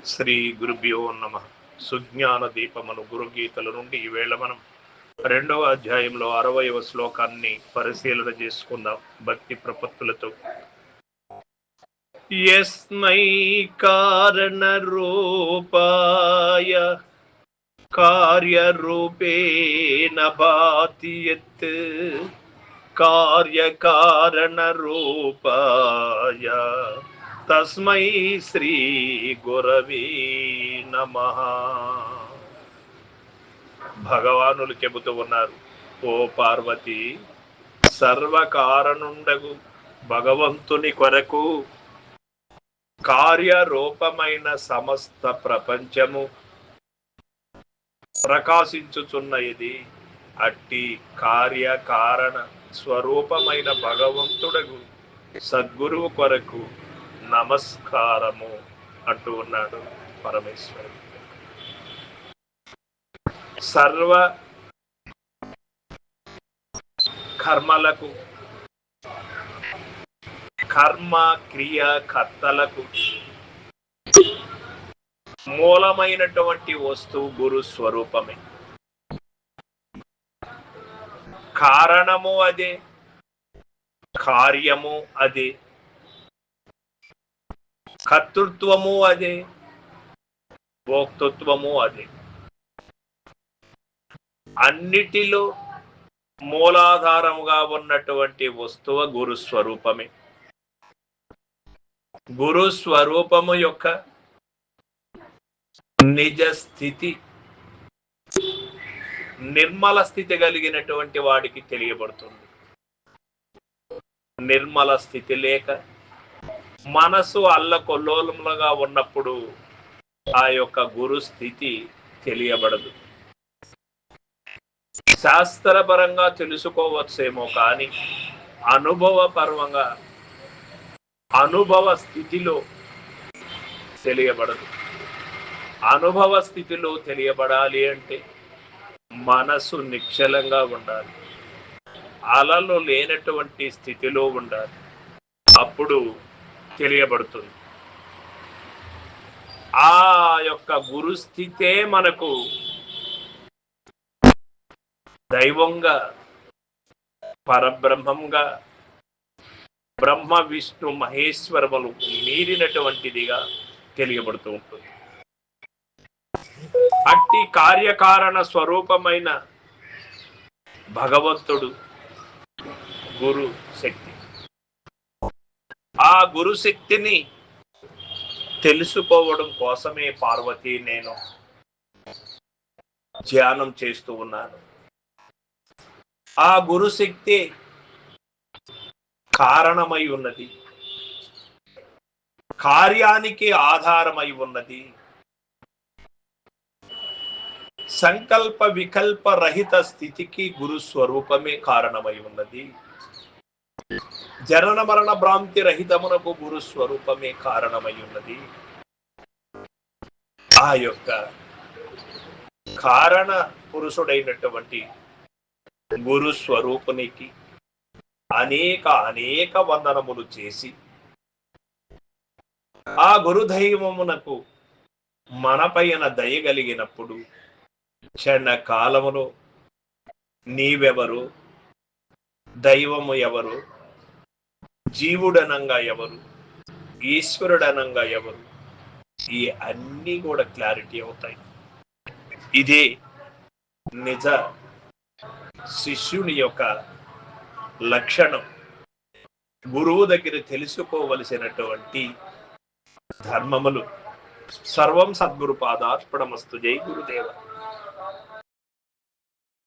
శ్రీ గురుభ్యో నమ. సుజ్ఞాన దీపమను గురుగీతల నుండి ఈవేళ మనం 2వ అధ్యాయంలో 60వ శ్లోకాన్ని పరిశీలన చేసుకుందాం భక్తి ప్రపత్తులతో. యస్మై కారణ రూపాయ కార్యరూపేణ భాతి యత్ కార్యకారణ రూపాయ తస్మై శ్రీ గురవే నమః. భగవానులు చెబుతూ ఉన్నారు, ఓ పార్వతి, సర్వకారణుండగు భగవంతుని కొరకు కార్యరూపమైన సమస్త ప్రపంచము ప్రకాశించుచున్నది. అట్టి కార్యకారణ స్వరూపమైన భగవంతుడగు సద్గురువు కొరకు నమస్కారము అంటూ ఉన్నాడు పరమేశ్వరుడు. సర్వ కర్మలకు, కర్మ క్రియ కర్తలకు మూలమైనటువంటి వస్తువు గురు స్వరూపమే. కారణము అదే, కార్యము అదే, కర్తృత్వము అదే, భోక్తృత్వము అదే. అన్నిటిలో మూలాధారముగా ఉన్నటువంటి వస్తువు గురు స్వరూపమే. గురు స్వరూపము యొక్క నిజ స్థితి, నిర్మల స్థితి కలిగినటువంటి వాడికి తెలియబడుతుంది. నిర్మల స్థితి లేక మనసు అల్లకొల్లోలములుగా ఉన్నప్పుడు ఆ యొక్క గురు స్థితి తెలియబడదు. శాస్త్రపరంగా తెలుసుకోవచ్చేమో కానీ అనుభవపరంగా అనుభవ స్థితిలో తెలియబడదు. అనుభవ స్థితిలో తెలియబడాలి అంటే మనసు నిశ్చలంగా ఉండాలి, అలలు లేనటువంటి స్థితిలో ఉండాలి. అప్పుడు తెలియబడుతుంది. ఆ యొక్క గురు స్థితే మనకు దైవంగా, పరబ్రహ్మంగా, బ్రహ్మ విష్ణు మహేశ్వరములు మీరినటువంటిదిగా తెలియబడుతూ ఉంటుంది. అట్టి కార్యకారణ స్వరూపమైన భగవంతుడు గురు శక్తి. ఆ గురు శక్తిని తెలుసుకోవడం కోసమే పార్వతి నేను ధ్యానం చేస్తూ ఉన్నాను. ఆ గురు శక్తి కారణమై ఉన్నది, కార్యానికి ఆధారమై ఉన్నది. సంకల్ప వికల్ప రహిత స్థితికి గురు స్వరూపమే కారణమై ఉన్నది. జనన మరణ భ్రాంతి రహితమునకు గురు స్వరూపమే కారణమై ఉన్నది. ఆ యొక్క కారణ పురుషుడైనటువంటి గురు స్వరూపునికి అనేక వందనములు చేసి ఆ గురుదైవమునకు మనపైన దయగలిగినప్పుడు క్షణ కాలములో నీవెవరు, దైవము ఎవరు, జీవుడనంగా ఎవరు, ఈశ్వరుడనంగా ఎవరు, ఈ అన్నీ కూడా క్లారిటీ అవుతాయి. ఇదే నిజ శిష్యుని యొక్క లక్షణం. గురువు దగ్గర తెలుసుకోవలసినటువంటి ధర్మములు. సర్వం సద్గురు పాదార్పణమస్తు. జై గురుదేవ.